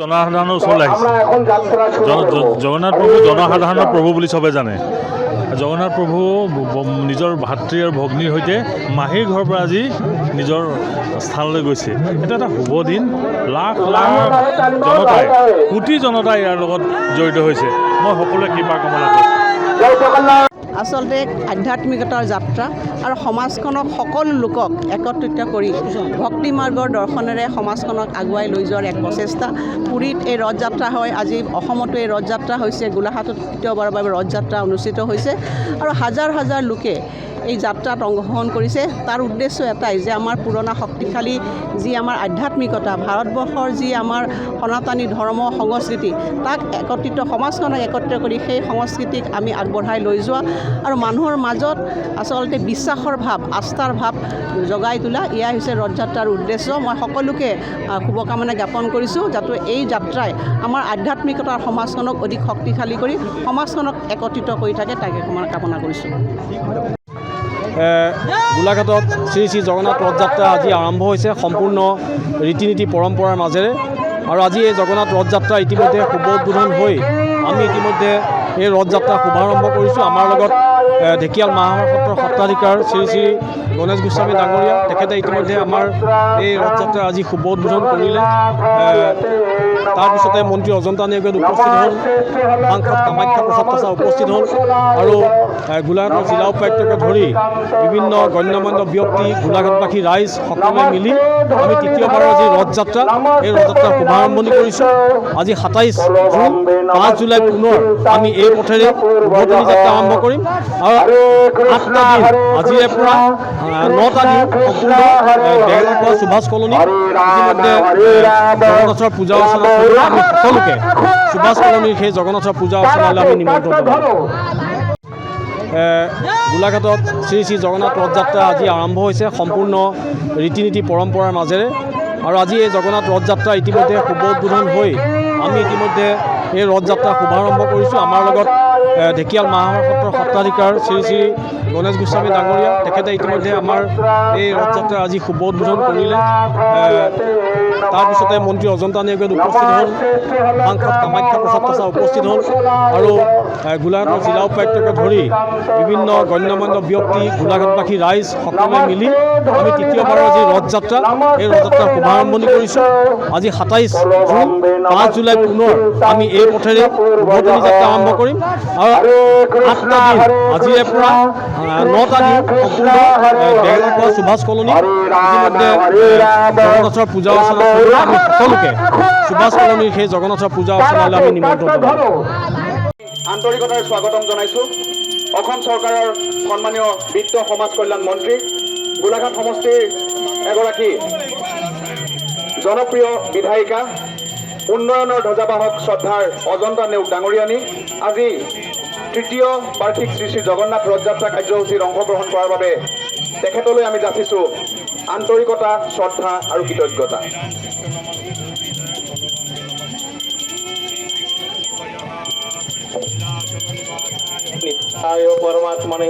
জনসাধাৰণৰ ওচৰলৈ আহিছে। জগন্নাথ প্ৰভু জনসাধাৰণৰ প্ৰভু বুলি চবে জানে। জগন্নাথ প্ৰভু নিজৰ ভাতৃ আৰু ভগ্নীৰ সৈতে মাহীৰ ঘৰৰ পৰা আজি নিজৰ স্থানলৈ গৈছে। এটা এটা শুভ দিন। লাখ লাখ জনতাই, কোটি জনতাই ইয়াৰ লগত জড়িত হৈছে। মই সকলোৱে কৃপা কামনা কৰিছোঁ। আচলতে আধ্যাত্মিকতাৰ যাত্ৰা আৰু সমাজখনক সকলো লোকক একত্ৰিত কৰি ভক্তি মাৰ্গৰ দৰ্শনেৰে সমাজখনক আগুৱাই লৈ যোৱাৰ এক প্ৰচেষ্টা। পুৰীত এই ৰথযাত্ৰা হয়, আজি অসমতো এই ৰথযাত্ৰা হৈছে, গোলাঘাটত তৃতীয়বাৰৰ বাবে ৰথযাত্ৰা অনুষ্ঠিত হৈছে আৰু হাজাৰ হাজাৰ লোকে এই যাত্ৰাত অংশগ্ৰহণ কৰিছে। তাৰ উদ্দেশ্য এটাই যে আমাৰ পুৰণা শক্তিশালী যি আমাৰ আধ্যাত্মিকতা, ভাৰতবৰ্ষৰ যি আমাৰ সনাতনী ধৰ্ম সংস্কৃতি, তাক একত্ৰিত সমাজখনক একত্ৰিত কৰি সেই সংস্কৃতিক আমি আগবঢ়াই লৈ যোৱা আৰু মানুহৰ মাজত আচলতে বিশ্বাসৰ ভাৱ, আস্থাৰ ভাৱ জগাই তোলা, এয়াই হৈছে ৰথযাত্ৰাৰ উদ্দেশ্য। মই সকলোকে শুভকামনা জ্ঞাপন কৰিছোঁ, যাতে এই যাত্ৰাই আমাৰ আধ্যাত্মিকতাৰ সমাজখনক অধিক শক্তিশালী কৰি সমাজখনক একত্ৰিত কৰি থাকে, তাকে কামনা কৰিছোঁ। গোলাঘাটত শ্ৰী শ্ৰী জগন্নাথ ৰথযাত্ৰা আজি আৰম্ভ হৈছে সম্পূৰ্ণ ৰীতি নীতি পৰম্পৰাৰ মাজেৰে। আৰু আজি এই জগন্নাথ ৰথযাত্ৰা ইতিমধ্যে শুভ উদ্বোধন হৈ আমি ইতিমধ্যে এই ৰথযাত্ৰা শুভাৰম্ভ কৰিছোঁ। আমাৰ লগত ঢেকিয়াল মাহাৰৰ সত্ৰৰ সত্ৰাধিকাৰ শ্ৰী শ্ৰী গণেশ গোস্বামী ডাঙৰীয়া, তেখেতে ইতিমধ্যে আমাৰ এই ৰথযাত্ৰা আজি শুভ উদ্বোধন কৰিলে। তাৰপিছতে মন্ত্ৰী অজন্তা নেওগে উপস্থিত হ'ল, সাংসদ কামাখ্যা প্ৰসাদ তাছা উপস্থিত হ'ল আৰু গোলাঘাটৰ জিলা উপায়ুক্তকে ধৰি বিভিন্ন গণ্যমান্য ব্যক্তি, গোলাঘাটবাসী ৰাইজ সকলোৱে মিলি আমি তৃতীয়বাৰৰ আজি ৰথযাত্ৰা, এই ৰথযাত্ৰাৰ শুভাৰম্ভণি কৰিছোঁ। আজি 27 জুন, 5 জুলাই পুনৰ আমি এই পথেৰে উভতনি যাত্ৰা আৰম্ভ কৰিম আৰু 8টা দিন আজিৰে পৰা 9টা দিন সম্পূৰ্ণ বেগেলাখোৱা সুভাষ কলনী ইতিমধ্যে জগন্নাথৰ পূজা অৰ্চনা কৰি আমি সকলোকে সুভাষ কলনীৰ সেই জগন্নাথৰ পূজা অৰ্চনালৈ আমি নিমন্ত্ৰণ জনাওঁ। গোলাঘাটত শ্ৰী শ্ৰী জগন্নাথ ৰথযাত্ৰা আজি আৰম্ভ হৈছে সম্পূৰ্ণ ৰীতি নীতি পৰম্পৰাৰ মাজেৰে। আৰু আজি এই জগন্নাথ ৰথযাত্ৰা ইতিমধ্যে শুভ উদ্বোধন হৈ আমি ইতিমধ্যে এই ৰথযাত্ৰা শুভাৰম্ভ কৰিছোঁ। আমাৰ লগত ঢেকিয়াল মাহাৰৰ সত্ৰৰ সত্ৰাধিকাৰ শ্ৰী শ্ৰী গণেশ গোস্বামী ডাঙৰীয়া, তেখেতে ইতিমধ্যে আমাৰ এই ৰথযাত্ৰা আজি শুভ উদ্বোধন কৰিলে। তাৰপিছতে মন্ত্ৰী অজন্তা নেওগে উপস্থিত হ'ল, সাংসদ কামাখ্যা প্ৰসাদ তাছা উপস্থিত হ'ল আৰু গোলাঘাটৰ জিলা উপায়ুক্তকে ধৰি বিভিন্ন গণ্যমান্য ব্যক্তি, গোলাঘাটবাসী ৰাইজ সকলোৱে মিলি আমি তৃতীয়বাৰৰ যি ৰথযাত্ৰা, এই ৰথযাত্ৰাৰ শুভাৰম্ভণি কৰিছোঁ। আজি 27 জুন, 5 জুলাই পুনৰ আমি এই পথেৰে উভতনি যাত্ৰা আৰম্ভ কৰিম আৰু 8টা দিন আজিৰে পৰা 9টা দিন সম্পূৰ্ণ বেগেলাখোৱা সুভাষ কলনী ইতিমধ্যে জগন্নাথৰ পূজা অৰ্চনা কৰি আমি সকলোকে সুভাষ কলনীৰ সেই জগন্নাথৰ পূজা অৰ্চনালৈ আমি নিমন্ত্ৰণ জনাওঁ। আন্তৰিকতাৰে স্বাগতম জনাইছোঁ অসম চৰকাৰৰ সন্মানীয় বিত্ত সমাজ কল্যাণ মন্ত্ৰী, গোলাঘাট সমষ্টিৰ এগৰাকী জনপ্ৰিয় বিধায়িকা, উন্নয়নৰ ধ্বজাবাহক শ্ৰদ্ধাৰ অজন্তা নেওগ ডাঙৰীয়ানী আজি তৃতীয় বাৰ্ষিক শ্ৰী শ্ৰী জগন্নাথ ৰথযাত্ৰা কাৰ্যসূচীত অংশগ্ৰহণ কৰাৰ বাবে তেখেতলৈ আমি যাচিছোঁ আন্তৰিকতা, শ্ৰদ্ধা আৰু কৃতজ্ঞতা। পৰমাত্মনে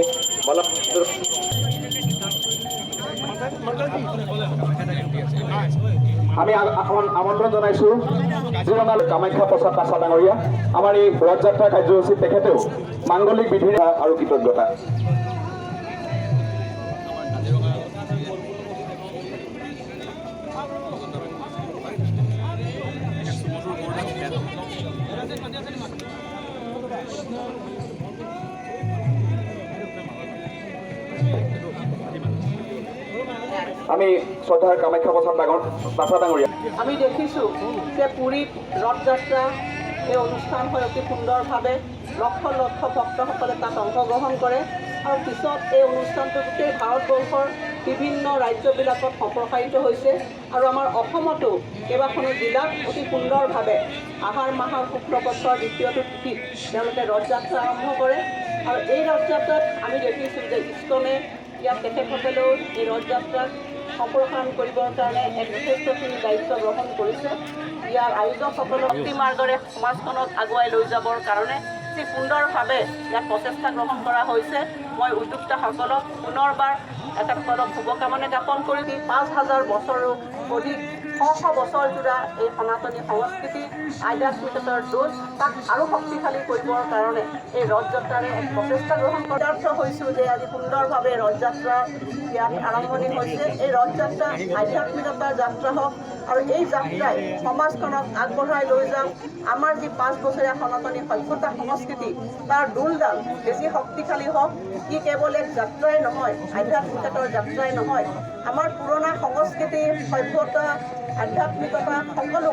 আমি আমন্ত্ৰণ জনাইছোঁ যিজনা কামাখ্যা প্ৰসাদ তাছা ডাঙৰীয়া আমাৰ এই ৰথযাত্ৰা কাৰ্যসূচীত তেখেতেও মাংগলিক বিধিৰ আৰু কৃতজ্ঞতা। আমি শ্ৰদ্ধাৰ কামাখ্যা প্ৰসাদ তাছা ডাঙৰীয়া, আমি দেখিছোঁ যে পুৰীত ৰথযাত্ৰা এই অনুষ্ঠান হয় অতি সুন্দৰভাৱে, লক্ষ লক্ষ ভক্তসকলে তাত অংশগ্ৰহণ কৰে আৰু পিছত এই অনুষ্ঠানটো গোটেই ভাৰতবৰ্ষৰ বিভিন্ন ৰাজ্যবিলাকত সম্প্ৰসাৰিত হৈছে আৰু আমাৰ অসমতো কেইবাখনো জিলাত অতি সুন্দৰভাৱে আহাৰ মাহৰ শুক্লপক্ষৰ দ্বিতীয়টো তিথিত তেওঁলোকে ৰথযাত্ৰা আৰম্ভ কৰে আৰু এই ৰথযাত্ৰাত আমি দেখিছোঁ যে ইস্কনে ইয়াত তেখেতসকলেও এই ৰথযাত্ৰাত সম্প্ৰসাৰণ কৰিবৰ কাৰণে এক যথেষ্টখিনি দায়িত্ব গ্ৰহণ কৰিছে। ইয়াৰ আয়োজকসকলৰ ভক্তি মাৰ্গৰে সমাজখনক আগুৱাই লৈ যাবৰ কাৰণে যি সুন্দৰভাৱে ইয়াত প্ৰচেষ্টা গ্ৰহণ কৰা হৈছে। মই উদ্যোক্তাসকলক পুনৰবাৰ তেখেতসকলক শুভকামনা জ্ঞাপন কৰি 5,000 বছৰো অধিক শ বছৰ জোৰা এই সনাতনী সংস্কৃতি আধ্যাত্মিকতাৰ দোষ তাক আৰু শক্তিশালী কৰিবৰ কাৰণে এই ৰথযাত্ৰাৰে এক প্ৰচেষ্টা গ্ৰহণ কৰাৰ হৈছোঁ যে আজি সুন্দৰভাৱে ৰথযাত্ৰা ইয়াত আৰম্ভণি হৈছে। এই ৰথযাত্ৰা আধ্যাত্মিকতাৰ যাত্ৰা হওক আৰু এই যাত্ৰাই সমাজখনক আগবঢ়াই লৈ যাওক। আমাৰ যি 5 বছৰীয়া সনাতনী সভ্যতা সংস্কৃতি তাৰ দোলডাল বেছি শক্তিশালী হওক। ই কেৱল এক যাত্ৰাই নহয়, আধ্যাত্মিকতাৰ যাত্ৰাই নহয়, আমাৰ পুৰণা সংস্কৃতি সভ্যতা আধ্যাত্মিকতা সকলো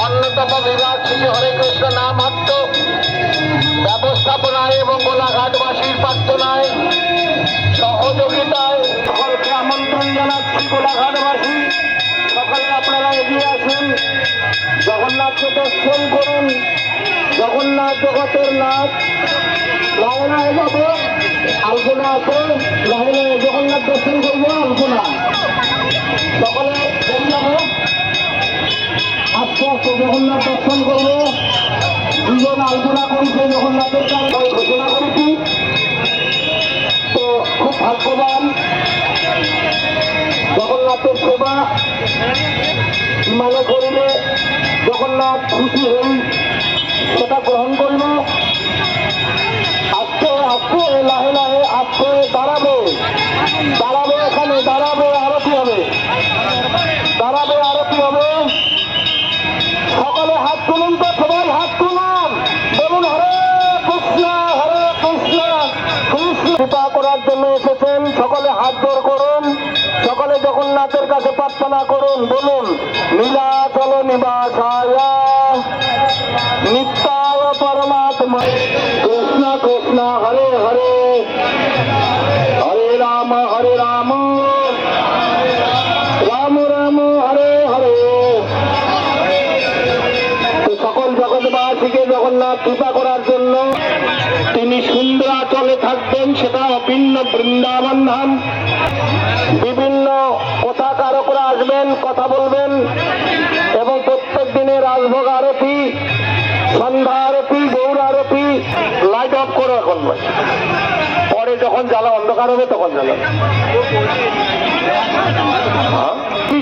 অন্যতম বিভাগ শ্রী হরে কৃষ্ণ নামাত্ম ব্যবস্থাপনায় এবং গোলাঘাটবাসীর প্রার্থনায় সহযোগিতায় সকলকে আমন্ত্রণ জানাচ্ছি। গোলাঘাটবাসী সকালে আপনারা এগিয়ে আসুন, জগন্নাথকে দর্শন করুন। জগন্নাথ জগতের নাথ। লাহে লাহে যাবো, আলপনা আছে, লাহে লাহে জগন্নাথ দর্শন করবো। আলপনা সকলে দেরি যাবো, আস্তে আস্তে জগন্নাথ দর্শন করবো। দুজন আলপনা করেছে জগন্নাথের কাছে ঘোষণা করেছি, তো খুব ভাগ্যবান। জগন্নাথের সেবা মনে করিলে জগন্নাথ খুশি হই, সেটা গ্রহণ করিব। আস্তে আস্তে লাহে লাহে আস্তে দাঁড়াবো, দাঁড়াবো, এখানে দাঁড়াবো, আরতি হবে, দাঁড়াবে, আরতি হবে। সকলে হাত তুলুন, তো সবাই হাত তুলুন, বলুন হরে কৃষ্ণ হরে কৃষ্ণ কৃষ্ণ। কৃপা করার জন্য এসেছেন, সকলে হাত জোর করুন, সকলে জগন্নাথের কাছে প্রার্থনা করুন, বলুন নীলাচল নিবাসায় নিত্যায় পরমাত্মা কৃষ্ণ কৃষ্ণ হরে হরে হরে রাম রাম রাম হরে হরে। সকল জগৎবাসীকে জগন্নাথ কৃপা করার জন্য তিনি সুন্দরাচলে থাকবেন, সেটা অভিন্ন বৃন্দাবন ধাম। বিভিন্ন কথাকারকরা আসবেন, কথা বলবেন এবং প্রত্যেক দিনে রাজভোগ আরতি, সন্ধ্যা আরতি, গৌর আরতি লাইট অফ করো এখন, পরে যখন জ্বালা অন্ধকার হবে তখন জ্বালাবে।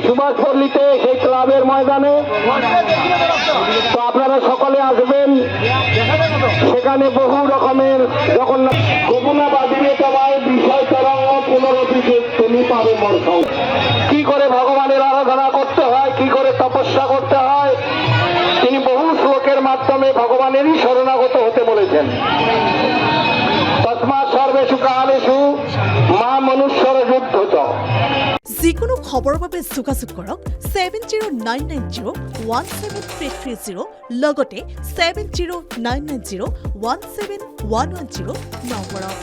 সুভাষ পল্লীতে সেই ক্লাবের ময়দানে, তো আপনারা সকলে আসবেন। সেখানে বহু রকমের জগন্নাথ গোপনা বাদিবে তোমায় বিষয় তরঙ্গ পুনরপিছে তুমি পাবে মোর সঙ্গ। কি করে ভগবানের আরাধনা করতে হয়, কি করে তপস্যা করতে হয়, তিনি বহু শ্লোকের মাধ্যমে ভগবানেরই শরণাগত হতে বলেছেন। তস্মাৎ সর্বেষু কালেষু মা মনুষ্যর যুদ্ধ চ। যিকোনো খবৰৰ বাবে যোগাযোগ কৰক 7099017330 লগতে 7099017110 নম্বৰত।